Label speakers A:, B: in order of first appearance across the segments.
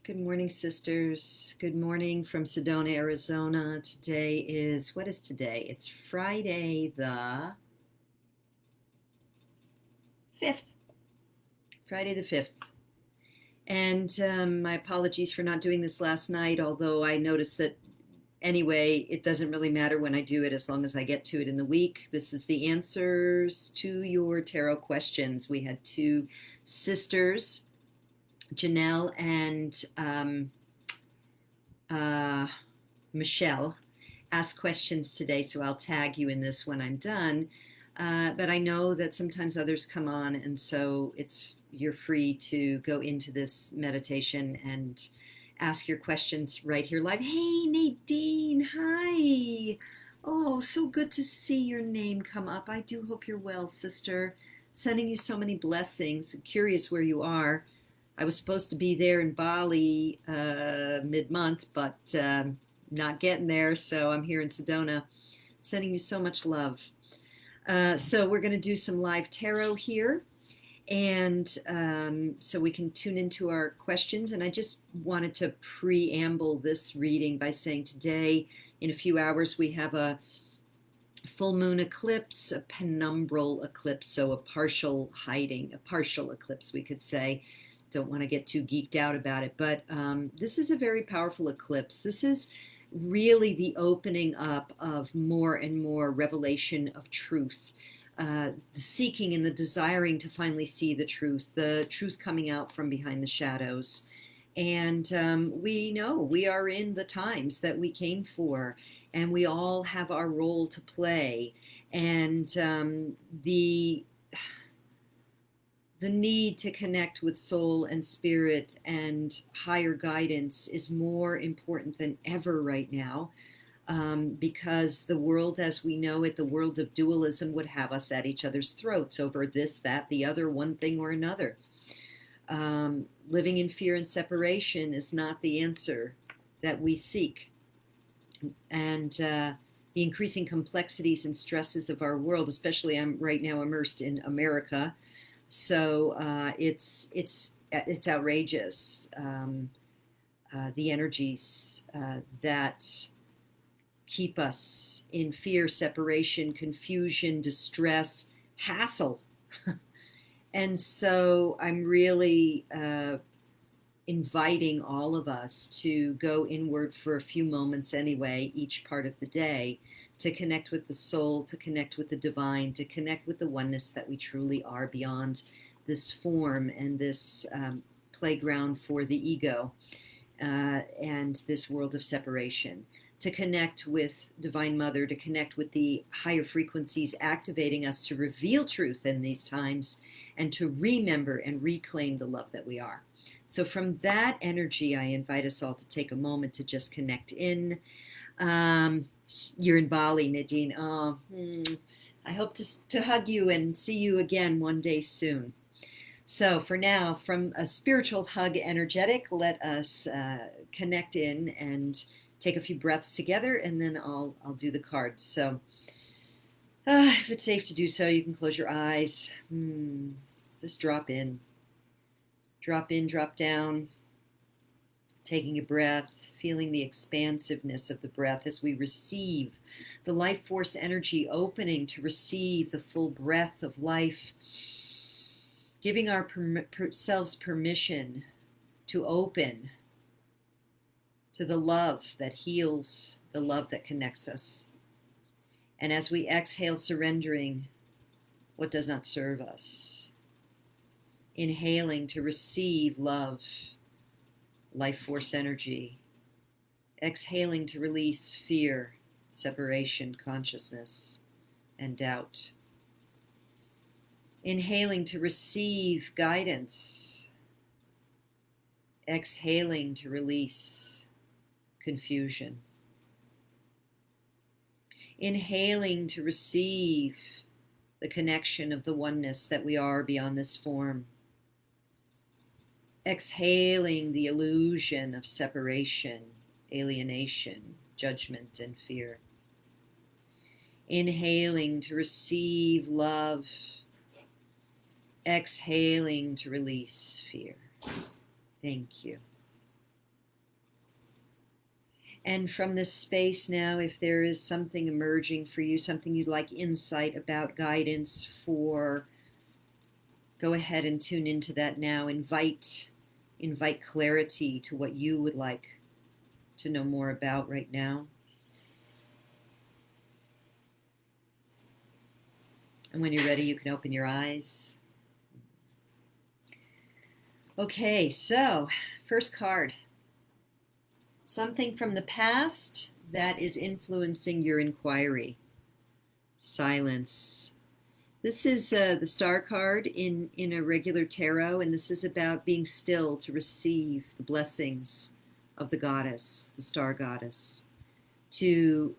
A: Good morning, sisters. Good morning from Sedona, Arizona. Today is, what is today? It's Friday the 5th. Friday the 5th. And my apologies for not doing this last night, although I noticed that anyway, it doesn't really matter when I do it as long as I get to it in the week. This is the answers to your tarot questions. We had two sisters, Janelle and Michelle, ask questions today, so I'll tag you in this when I'm done. But I know that sometimes others come on, and so you're free to go into this meditation and ask your questions right here live. Hey, Nadine, hi. Oh, so good to see your name come up. I do hope you're well, sister. Sending you so many blessings. Curious where you are. I was supposed to be there in Bali mid-month, but not getting there, so I'm here in Sedona. Sending you so much love. So we're going to do some live tarot here, and so we can tune into our questions. And I just wanted to preamble this reading by saying today, in a few hours, we have a full moon eclipse, a penumbral eclipse, so a partial hiding, a partial eclipse, we could say. Don't want to get too geeked out about it, but this is a very powerful eclipse. This is really the opening up of more and more revelation of truth, the seeking and the desiring to finally see the truth coming out from behind the shadows. And we know we are in the times that we came for, and we all have our role to play. And the need to connect with soul and spirit and higher guidance is more important than ever right now, because the world as we know it, the world of dualism, would have us at each other's throats over this, that, the other, one thing or another. Living in fear and separation is not the answer that we seek. And the increasing complexities and stresses of our world, especially I'm right now immersed in America, so it's outrageous, the energies that keep us in fear, separation, confusion, distress, hassle. And so I'm really inviting all of us to go inward for a few moments anyway, each part of the day, to connect with the soul, to connect with the divine, to connect with the oneness that we truly are beyond this form and this playground for the ego and this world of separation. To connect with Divine Mother, to connect with the higher frequencies activating us to reveal truth in these times, and to remember and reclaim the love that we are. So from that energy, I invite us all to take a moment to just connect in. You're in Bali, Nadine. Oh, I hope to hug you and see you again one day soon. So for now, from a spiritual hug energetic, let us connect in and take a few breaths together, and then I'll do the cards. So if it's safe to do so, you can close your eyes. Just drop in, drop down. Taking a breath, feeling the expansiveness of the breath as we receive the life force energy opening to receive the full breath of life, giving ourselves permission to open to the love that heals, the love that connects us. And as we exhale, surrendering what does not serve us, inhaling to receive love, life force energy, exhaling to release fear, separation, consciousness, and doubt. Inhaling to receive guidance, exhaling to release confusion. Inhaling to receive the connection of the oneness that we are beyond this form. Exhaling the illusion of separation, alienation, judgment, and fear. Inhaling to receive love. Exhaling to release fear. Thank you. And from this space now, if there is something emerging for you, something you'd like insight about, guidance for, go ahead and tune into that now. Invite clarity to what you would like to know more about right now. And when you're ready, you can open your eyes. Okay, so first card. Something from the past that is influencing your inquiry. Silence. This is the star card in a regular tarot, and this is about being still to receive the blessings of the goddess, the star goddess, to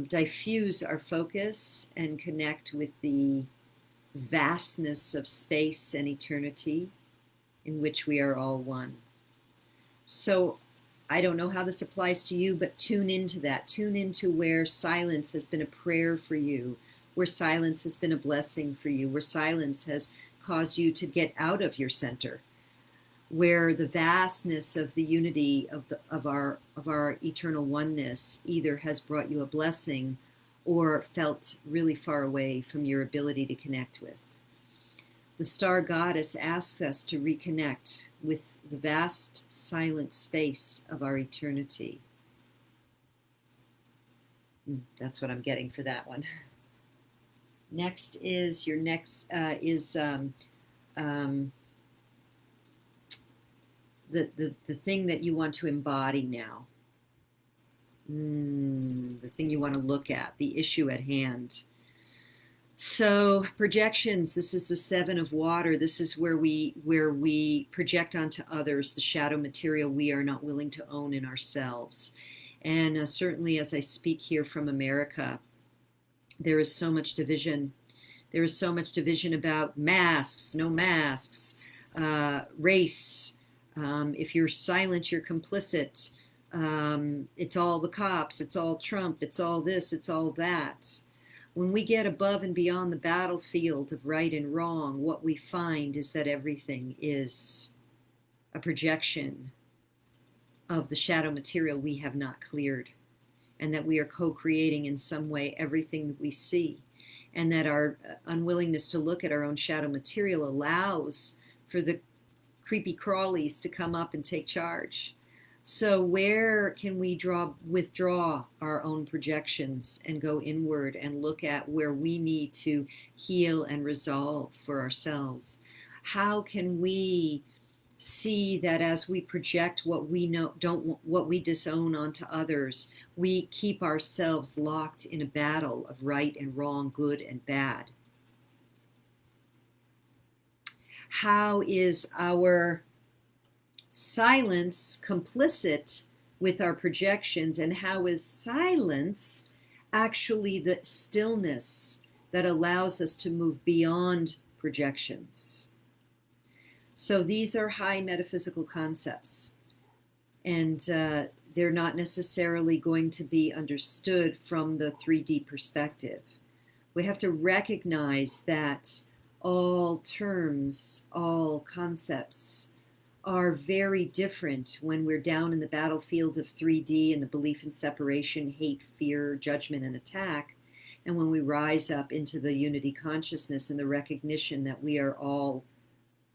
A: diffuse our focus and connect with the vastness of space and eternity in which we are all one. So I don't know how this applies to you, but tune into that. Tune into where silence has been a prayer for you, where silence has been a blessing for you, where silence has caused you to get out of your center, where the vastness of the unity of our eternal oneness either has brought you a blessing or felt really far away from your ability to connect with. The star goddess asks us to reconnect with the vast silent space of our eternity. That's what I'm getting for that one. Next is the thing that you want to embody now. The thing you want to look at, the issue at hand. So projections, this is the 7 of water. This is where we project onto others the shadow material we are not willing to own in ourselves. And certainly as I speak here from America, there is so much division. There is so much division about masks, no masks, race. If you're silent, you're complicit. It's all the cops, it's all Trump, it's all this, it's all that. When we get above and beyond the battlefield of right and wrong, what we find is that everything is a projection of the shadow material we have not cleared, and that we are co-creating in some way everything that we see, and that our unwillingness to look at our own shadow material allows for the creepy crawlies to come up and take charge. So where can we withdraw our own projections and go inward and look at where we need to heal and resolve for ourselves? How can we see that as we project what we what we disown onto others, we keep ourselves locked in a battle of right and wrong, good and bad? How is our silence complicit with our projections, and how is silence actually the stillness that allows us to move beyond projections? So these are high metaphysical concepts, and they're not necessarily going to be understood from the 3D perspective. We have to recognize that all terms, all concepts are very different when we're down in the battlefield of 3D and the belief in separation, hate, fear, judgment, and attack, and when we rise up into the unity consciousness and the recognition that we are all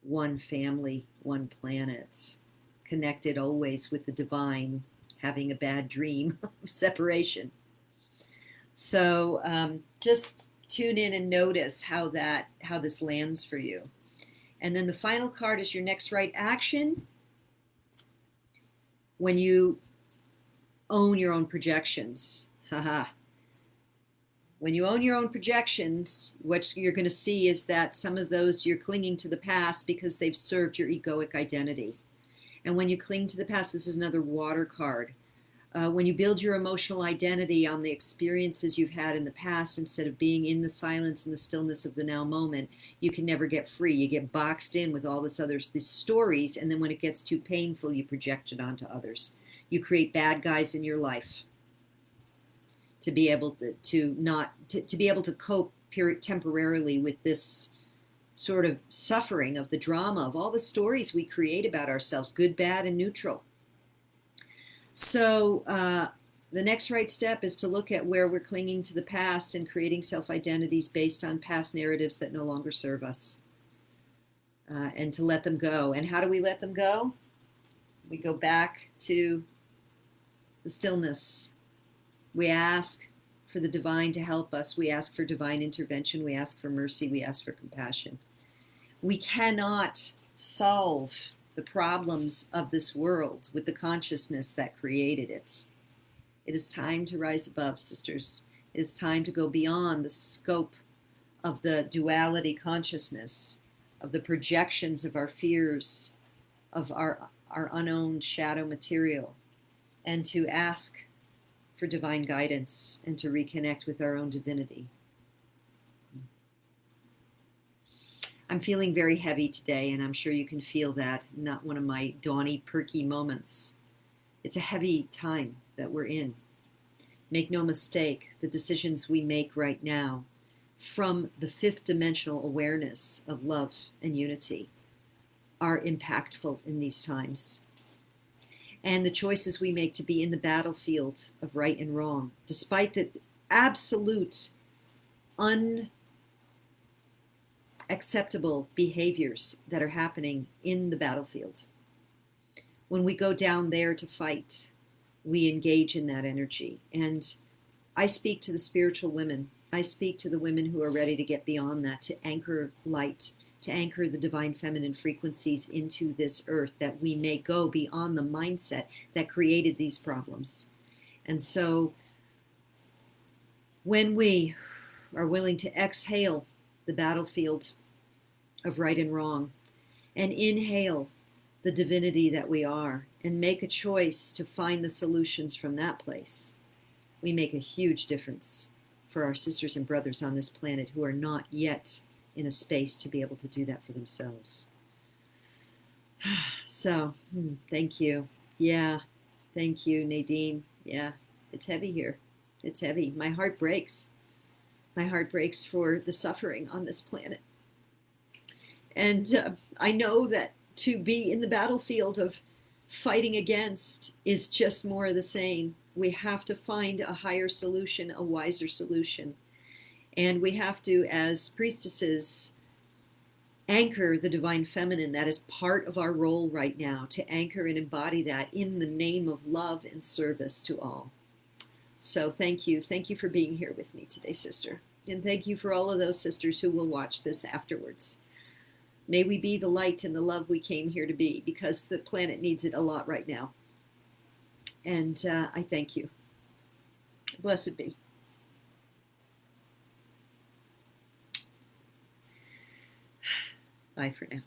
A: one family, one planet, connected always with the divine, having a bad dream of separation. So just tune in and notice how this lands for you. And then the final card is your next right action. When you own your own projections. When you own your own projections, what you're going to see is that some of those you're clinging to the past because they've served your egoic identity. And when you cling to the past, this is another water card. When you build your emotional identity on the experiences you've had in the past, instead of being in the silence and the stillness of the now moment, you can never get free. You get boxed in with all these stories, and then when it gets too painful, you project it onto others. You create bad guys in your life to be able to be able to cope temporarily with this sort of suffering of the drama of all the stories we create about ourselves, good, bad, and neutral. So the next right step is to look at where we're clinging to the past and creating self-identities based on past narratives that no longer serve us, and to let them go. And how do we let them go? We go back to the stillness. We ask for the divine to help us. We ask for divine intervention. We ask for mercy. We ask for compassion. We cannot solve the problems of this world with the consciousness that created it. It is time to rise above, sisters. It is time to go beyond the scope of the duality consciousness, of the projections of our fears, of our unowned shadow material, and to ask for divine guidance and to reconnect with our own divinity. I'm feeling very heavy today, and I'm sure you can feel that. Not one of my dawny, perky moments. It's a heavy time that we're in. Make no mistake, the decisions we make right now from the fifth dimensional awareness of love and unity are impactful in these times. And the choices we make to be in the battlefield of right and wrong, despite the absolute unacceptable behaviors that are happening in the battlefield. When we go down there to fight, we engage in that energy. And I speak to the spiritual women. I speak to the women who are ready to get beyond that, to anchor light, to anchor the divine feminine frequencies into this earth, that we may go beyond the mindset that created these problems. And so when we are willing to exhale the battlefield of right and wrong and inhale the divinity that we are and make a choice to find the solutions from that place, we make a huge difference for our sisters and brothers on this planet who are not yet in a space to be able to do that for themselves. So, thank you. Yeah, thank you, Nadine. Yeah, it's heavy here. It's heavy. My heart breaks. My heart breaks for the suffering on this planet. And I know that to be in the battlefield of fighting against is just more of the same. We have to find a higher solution, a wiser solution. And we have to, as priestesses, anchor the divine feminine. That is part of our role right now, to anchor and embody that in the name of love and service to all. So thank you. Thank you for being here with me today, sister. And thank you for all of those sisters who will watch this afterwards. May we be the light and the love we came here to be, because the planet needs it a lot right now. And I thank you. Blessed be. Bye for now.